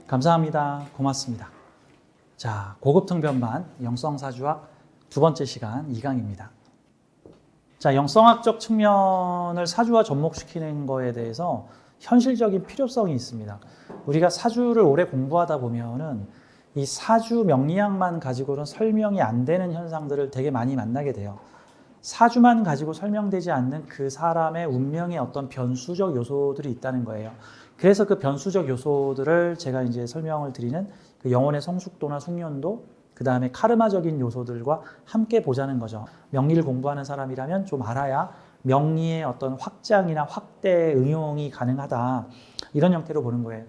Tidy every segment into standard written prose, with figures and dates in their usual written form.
감사합니다. 고맙습니다. 자, 고급 등변반 영성사주학 두 번째 시간 2강입니다. 자, 영성학적 측면을 사주와 접목시키는 거에 대해서 현실적인 필요성이 있습니다. 우리가 사주를 오래 공부하다 보면은 이 사주 명리학만 가지고는 설명이 안 되는 현상들을 되게 많이 만나게 돼요. 사주만 가지고 설명되지 않는 그 사람의 운명의 어떤 변수적 요소들이 있다는 거예요. 그래서 그 변수적 요소들을 제가 이제 설명을 드리는 그 영혼의 성숙도나 숙련도, 그 다음에 카르마적인 요소들과 함께 보자는 거죠. 명리를 공부하는 사람이라면 좀 알아야 명리의 어떤 확장이나 확대 응용이 가능하다. 이런 형태로 보는 거예요.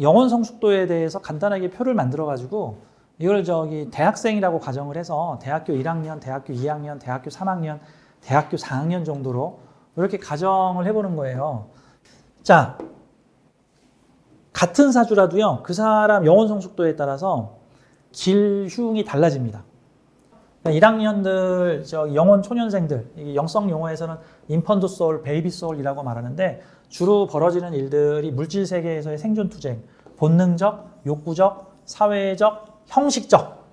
영혼 성숙도에 대해서 간단하게 표를 만들어가지고 이걸 대학생이라고 가정을 해서 대학교 1학년, 대학교 2학년, 대학교 3학년, 대학교 4학년 정도로 이렇게 가정을 해보는 거예요. 자, 같은 사주라도요, 그 사람 영혼 성숙도에 따라서 길흉이 달라집니다. 1학년들, 영혼 초년생들, 영성 용어에서는 인펀트 소울, 베이비 소울이라고 말하는데 주로 벌어지는 일들이 물질 세계에서의 생존 투쟁, 본능적, 욕구적, 사회적, 형식적.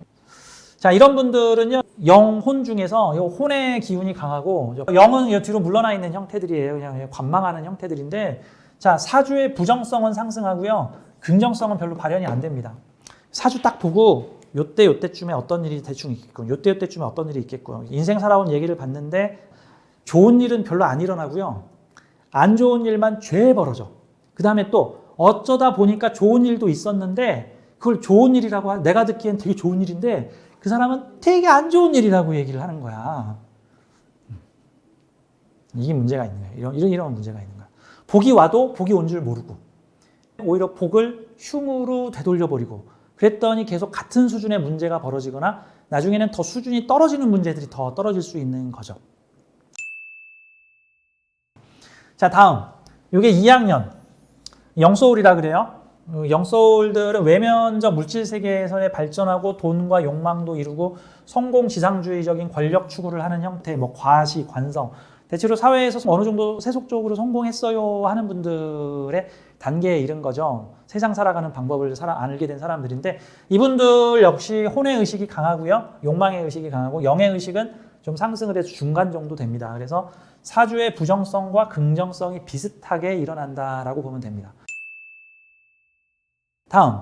자, 이런 분들은요, 영혼 중에서 혼의 기운이 강하고, 영은 뒤로 물러나 있는 형태들이에요. 그냥 관망하는 형태들인데, 자, 사주의 부정성은 상승하고요, 긍정성은 별로 발현이 안 됩니다. 사주 딱 보고, 요때쯤에 어떤 일이 대충 있겠고, 요때쯤에 어떤 일이 있겠고, 인생 살아온 얘기를 봤는데, 좋은 일은 별로 안 일어나고요, 안 좋은 일만 죄 벌어져. 그 다음에 또, 어쩌다 보니까 좋은 일도 있었는데, 그걸 좋은 일이라고 내가 듣기엔 되게 좋은 일인데 그 사람은 되게 안 좋은 일이라고 얘기를 하는 거야. 이게 문제가 있는 거예요. 이런 문제가 있는 거야. 복이 와도 복이 온 줄 모르고 오히려 복을 흉으로 되돌려버리고 그랬더니 계속 같은 수준의 문제가 벌어지거나 나중에는 더 수준이 떨어지는 문제들이 더 떨어질 수 있는 거죠. 자, 다음. 이게 2학년 영소울이라 그래요. 영소울들은 외면적 물질 세계에서의 발전하고 돈과 욕망도 이루고 성공 지상주의적인 권력 추구를 하는 형태, 과시, 관성, 대체로 사회에서 어느 정도 세속적으로 성공했어요 하는 분들의 단계에 이른 거죠. 세상 살아가는 방법을 알게 된 사람들인데 이분들 역시 혼의 의식이 강하고요, 욕망의 의식이 강하고 영의 의식은 좀 상승을 해서 중간 정도 됩니다. 그래서 사주의 부정성과 긍정성이 비슷하게 일어난다라고 보면 됩니다. 다음,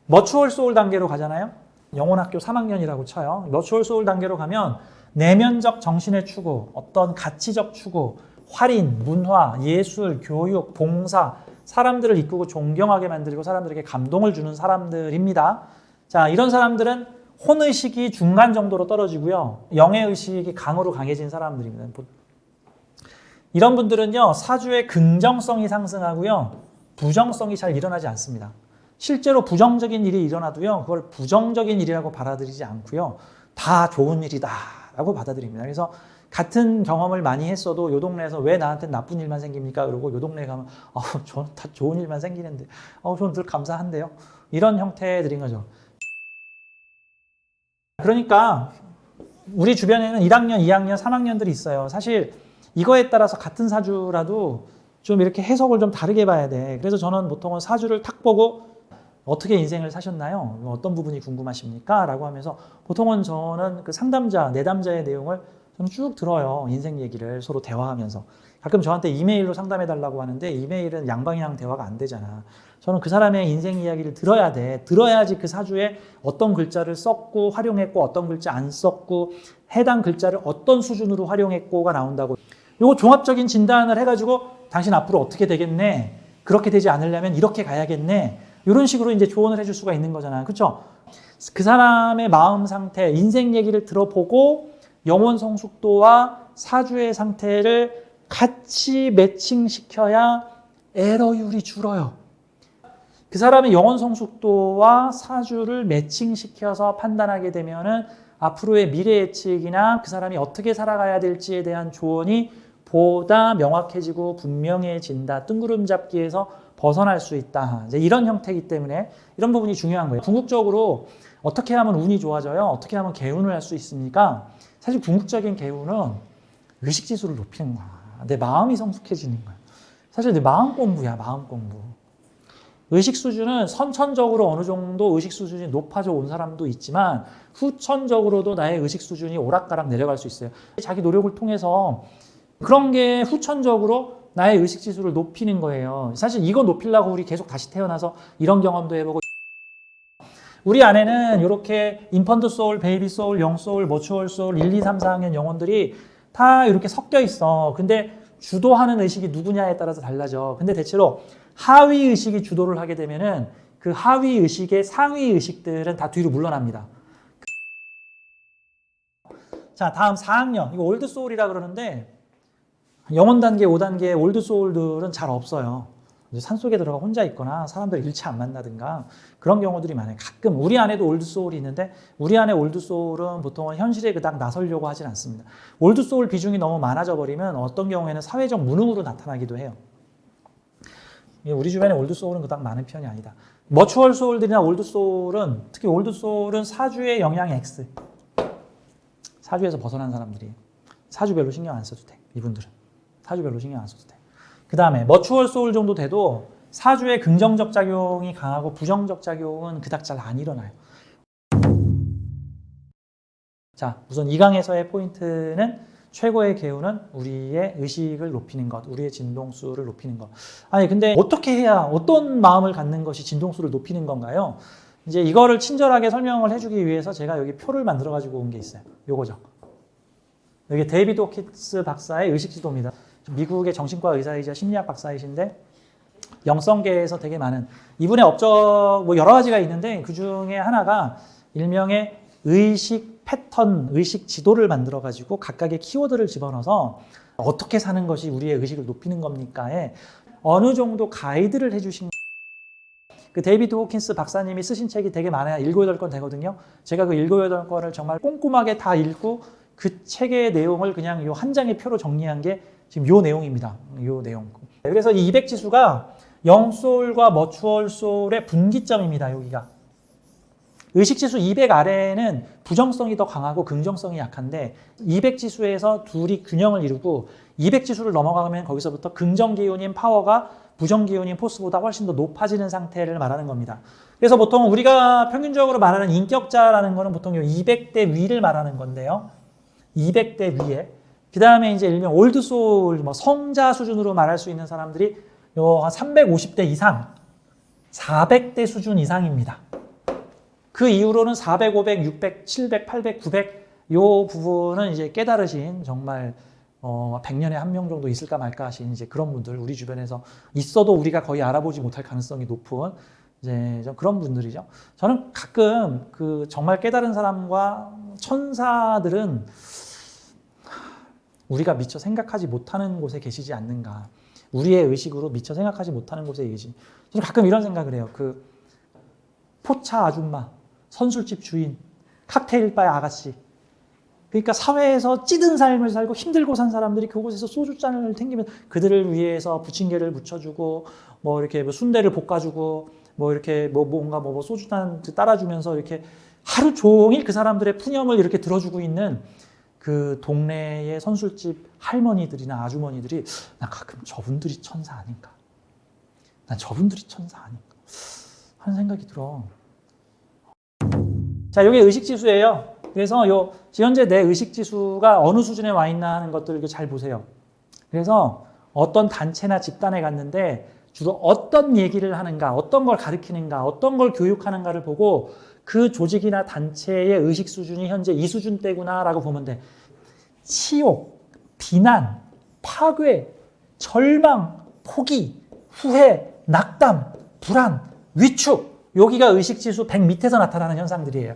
머추얼 소울 단계로 가잖아요. 영혼학교 3학년이라고 쳐요. 머추얼 소울 단계로 가면 내면적 정신의 추구, 어떤 가치적 추구, 활인, 문화, 예술, 교육, 봉사, 사람들을 이끌고 존경하게 만들고 사람들에게 감동을 주는 사람들입니다. 자, 이런 사람들은 혼의식이 중간 정도로 떨어지고요, 영의 의식이 강으로 강해진 사람들입니다. 이런 분들은요, 사주의 긍정성이 상승하고요, 부정성이 잘 일어나지 않습니다. 실제로 부정적인 일이 일어나도요, 그걸 부정적인 일이라고 받아들이지 않고요, 다 좋은 일이다라고 받아들입니다. 그래서 같은 경험을 많이 했어도 요 동네에서 왜 나한테 나쁜 일만 생깁니까? 그러고 요 동네에 가면 저는 다 좋은 일만 생기는데 저는 늘 감사한데요. 이런 형태들인 거죠. 그러니까 우리 주변에는 1학년, 2학년, 3학년들이 있어요. 사실 이거에 따라서 같은 사주라도 좀 이렇게 해석을 좀 다르게 봐야 돼. 그래서 저는 보통은 사주를 탁 보고 어떻게 인생을 사셨나요? 어떤 부분이 궁금하십니까? 라고 하면서 보통은 저는 그 상담자, 내담자의 내용을 저는 쭉 들어요. 인생 얘기를 서로 대화하면서. 가끔 저한테 이메일로 상담해달라고 하는데 이메일은 양방향 대화가 안 되잖아. 저는 그 사람의 인생 이야기를 들어야 돼. 들어야지 그 사주에 어떤 글자를 썼고 활용했고 어떤 글자 안 썼고 해당 글자를 어떤 수준으로 활용했고가 나온다고. 요거 종합적인 진단을 해가지고 당신 앞으로 어떻게 되겠네? 그렇게 되지 않으려면 이렇게 가야겠네? 이런 식으로 이제 조언을 해줄 수가 있는 거잖아요. 그렇죠? 그 사람의 마음 상태, 인생 얘기를 들어보고 영혼 성숙도와 사주의 상태를 같이 매칭시켜야 에러율이 줄어요. 그 사람의 영혼 성숙도와 사주를 매칭시켜서 판단하게 되면은 앞으로의 미래 예측이나 그 사람이 어떻게 살아가야 될지에 대한 조언이 보다 명확해지고 분명해진다. 뜬구름 잡기에서 벗어날 수 있다. 이제 이런 형태이기 때문에 이런 부분이 중요한 거예요. 궁극적으로 어떻게 하면 운이 좋아져요? 어떻게 하면 개운을 할 수 있습니까? 사실 궁극적인 개운은 의식지수를 높이는 거야. 내 마음이 성숙해지는 거야. 사실 내 마음 공부야, 마음 공부. 의식 수준은 선천적으로 어느 정도 의식 수준이 높아져 온 사람도 있지만 후천적으로도 나의 의식 수준이 오락가락 내려갈 수 있어요. 자기 노력을 통해서 그런 게 후천적으로 나의 의식 지수를 높이는 거예요. 사실 이거 높이려고 우리 계속 다시 태어나서 이런 경험도 해보고 우리 안에는 이렇게 인펀트 소울, 베이비 소울, 영 소울, 머추얼 소울, 1, 2, 3, 4학년 영혼들이 다 이렇게 섞여 있어. 근데 주도하는 의식이 누구냐에 따라서 달라져. 근데 대체로 하위 의식이 주도를 하게 되면은 그 하위 의식의 상위 의식들은 다 뒤로 물러납니다. 자, 다음 4학년. 이거 올드 소울이라 그러는데 영혼 단계, 5단계 올드 소울들은 잘 없어요. 산속에 들어가 혼자 있거나 사람들 일치 안 만나든가 그런 경우들이 많아요. 가끔 우리 안에도 올드 소울이 있는데 우리 안에 올드 소울은 보통은 현실에 그닥 나서려고 하진 않습니다. 올드 소울 비중이 너무 많아져 버리면 어떤 경우에는 사회적 무능으로 나타나기도 해요. 우리 주변에 올드 소울은 그닥 많은 편이 아니다. 머추얼 소울들이나 올드 소울은 특히 올드 소울은 사주의 영향이 X. 사주에서 벗어난 사람들이 사주 별로 신경 안 써도 돼. 이분들은 사주 별로 신경 안 써도 돼. 그 다음에 머추얼 소울 정도 돼도 사주의 긍정적 작용이 강하고 부정적 작용은 그닥 잘 안 일어나요. 자, 우선 이 강에서의 포인트는 최고의 개운은 우리의 의식을 높이는 것, 우리의 진동수를 높이는 것. 아니 근데 어떻게 해야 어떤 마음을 갖는 것이 진동수를 높이는 건가요? 이제 이거를 친절하게 설명을 해주기 위해서 제가 여기 표를 만들어 가지고 온 게 있어요. 요거죠. 여기 데이비드 호킨스 박사의 의식지도입니다. 미국의 정신과 의사이자 심리학 박사이신데 영성계에서 되게 많은 이분의 업적 뭐 여러 가지가 있는데 그 중에 하나가 일명의 의식 패턴, 의식 지도를 만들어 가지고 각각의 키워드를 집어넣어서 어떻게 사는 것이 우리의 의식을 높이는 겁니까에 어느 정도 가이드를 해주신 그 데이비드 호킨스 박사님이 쓰신 책이 되게 많아요. 7, 8권 되거든요. 제가 그 7, 8권을 정말 꼼꼼하게 다 읽고 그 책의 내용을 그냥 요 한 장의 표로 정리한 게 지금 요 내용입니다. 요 내용. 그래서 이 200지수가 영소울과 머추얼 소울의 분기점입니다. 여기가. 의식지수 200 아래에는 부정성이 더 강하고 긍정성이 약한데 200지수에서 둘이 균형을 이루고 200지수를 넘어가면 거기서부터 긍정기운인 파워가 부정기운인 포스보다 훨씬 더 높아지는 상태를 말하는 겁니다. 그래서 보통 우리가 평균적으로 말하는 인격자라는 거는 보통 요 200대 위를 말하는 건데요. 200대 위에. 그 다음에 이제 일명 올드 소울, 뭐 성자 수준으로 말할 수 있는 사람들이 요 한 350대 이상, 400대 수준 이상입니다. 그 이후로는 400, 500, 600, 700, 800, 900 요 부분은 이제 깨달으신 정말 100년에 한 명 정도 있을까 말까 하신 이제 그런 분들 우리 주변에서 있어도 우리가 거의 알아보지 못할 가능성이 높은 이제 좀 그런 분들이죠. 저는 가끔 그 정말 깨달은 사람과 천사들은 우리가 미처 생각하지 못하는 곳에 계시지 않는가. 우리의 의식으로 미처 생각하지 못하는 곳에 계시. 저는 가끔 이런 생각을 해요. 그 포차 아줌마, 선술집 주인, 칵테일 바의 아가씨. 그러니까 사회에서 찌든 삶을 살고 힘들고 산 사람들이 그곳에서 소주잔을 탱기면 그들을 위해서 부침개를 묻혀주고 뭐 이렇게 뭐 순대를 볶아주고 뭐 이렇게 뭔가 소주잔 따라주면서 이렇게 하루 종일 그 사람들의 푸념을 이렇게 들어주고 있는 그 동네의 선술집 할머니들이나 아주머니들이 난 가끔 저분들이 천사 아닌가? 난 저분들이 천사 아닌가? 하는 생각이 들어. 자, 이게 의식지수예요. 그래서 현재 내 의식지수가 어느 수준에 와 있나 하는 것들을 잘 보세요. 그래서 어떤 단체나 집단에 갔는데 주로 어떤 얘기를 하는가, 어떤 걸 가르치는가, 어떤 걸 교육하는가를 보고 그 조직이나 단체의 의식 수준이 현재 이 수준대구나라고 보면 돼. 치욕, 비난, 파괴, 절망, 포기, 후회, 낙담, 불안, 위축. 여기가 의식지수 100 밑에서 나타나는 현상들이에요.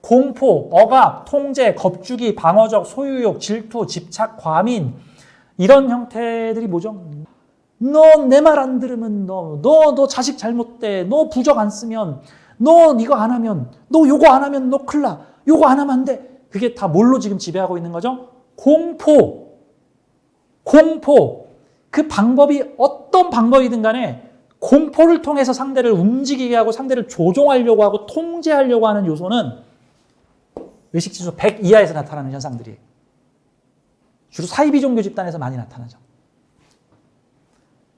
공포, 억압, 통제, 겁주기, 방어적, 소유욕, 질투, 집착, 과민 이런 형태들이 뭐죠? 너 내 말 안 들으면 너 자식 잘못돼. 너 부적 안 쓰면 너 이거 안 하면 너 요거 안 하면 너 큰일 나. 요거 안 하면 안 돼. 그게 다 뭘로 지금 지배하고 있는 거죠? 공포. 그 방법이 어떤 방법이든 간에 공포를 통해서 상대를 움직이게 하고 상대를 조종하려고 하고 통제하려고 하는 요소는 의식지수 100 이하에서 나타나는 현상들이에요. 주로 사이비종교 집단에서 많이 나타나죠.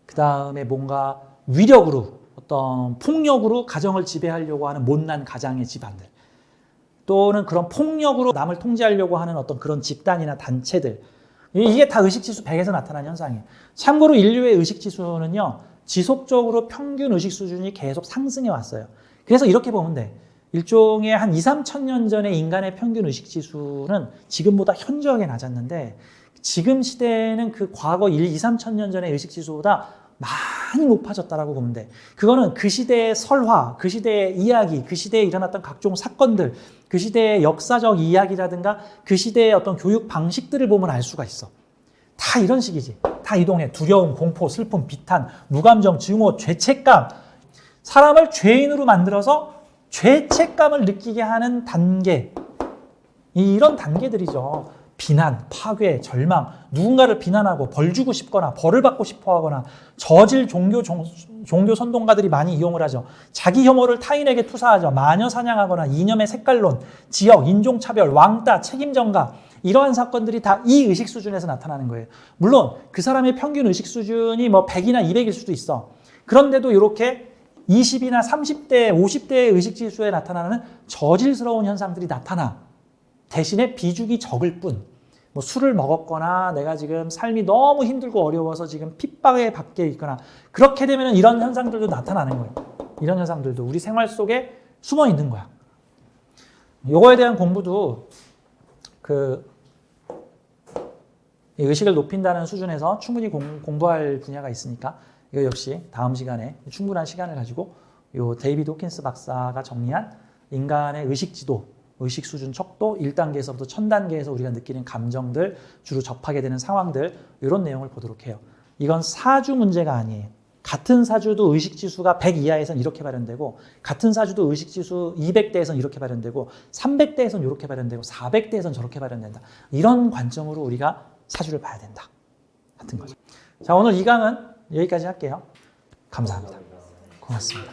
그 다음에 뭔가 위력으로 어떤 폭력으로 가정을 지배하려고 하는 못난 가장의 집안들, 또는 그런 폭력으로 남을 통제하려고 하는 어떤 그런 집단이나 단체들, 이게 다 의식지수 100에서 나타나는 현상이에요. 참고로 인류의 의식지수는요, 지속적으로 평균 의식 수준이 계속 상승해 왔어요. 그래서 이렇게 보면 돼. 일종의 한 2, 3천 년 전의 인간의 평균 의식지수는 지금보다 현저하게 낮았는데, 지금 시대에는 그 과거 1, 2, 3천 년 전의 의식지수보다 많이 높아졌다라고 보면 돼. 그거는 그 시대의 설화, 그 시대의 이야기, 그 시대에 일어났던 각종 사건들, 그 시대의 역사적 이야기라든가 그 시대의 어떤 교육 방식들을 보면 알 수가 있어. 다 이런 식이지. 다 이동해. 두려움, 공포, 슬픔, 비탄, 무감정, 증오, 죄책감. 사람을 죄인으로 만들어서 죄책감을 느끼게 하는 단계. 이런 단계들이죠. 비난, 파괴, 절망, 누군가를 비난하고 벌 주고 싶거나 벌을 받고 싶어 하거나 저질 종교 선동가들이 많이 이용을 하죠. 자기 혐오를 타인에게 투사하죠. 마녀 사냥하거나 이념의 색깔론, 지역, 인종차별, 왕따, 책임전가, 이러한 사건들이 다 이 의식 수준에서 나타나는 거예요. 물론 그 사람의 평균 의식 수준이 뭐 100이나 200일 수도 있어. 그런데도 이렇게 20이나 30대, 50대의 의식 지수에 나타나는 저질스러운 현상들이 나타나. 대신에 비중이 적을 뿐, 뭐 술을 먹었거나 내가 지금 삶이 너무 힘들고 어려워서 지금 핍박에 받게 있거나 그렇게 되면 이런 현상들도 나타나는 거예요. 이런 현상들도 우리 생활 속에 숨어 있는 거야. 요거에 대한 공부도 이 의식을 높인다는 수준에서 충분히 공부할 분야가 있으니까 이거 역시 다음 시간에 충분한 시간을 가지고 요 데이비드 호킨스 박사가 정리한 인간의 의식 지도, 의식 수준 척도 1단계에서부터 1000단계에서 우리가 느끼는 감정들, 주로 접하게 되는 상황들, 이런 내용을 보도록 해요. 이건 사주 문제가 아니에요. 같은 사주도 의식지수가 100 이하에서는 이렇게 발현되고, 같은 사주도 의식지수 200대에서는 이렇게 발현되고, 300대에서는 이렇게 발현되고, 400대에서는 저렇게 발현된다. 이런 관점으로 우리가 사주를 봐야 된다. 같은 거죠. 자, 오늘 이 강은 여기까지 할게요. 감사합니다. 고맙습니다.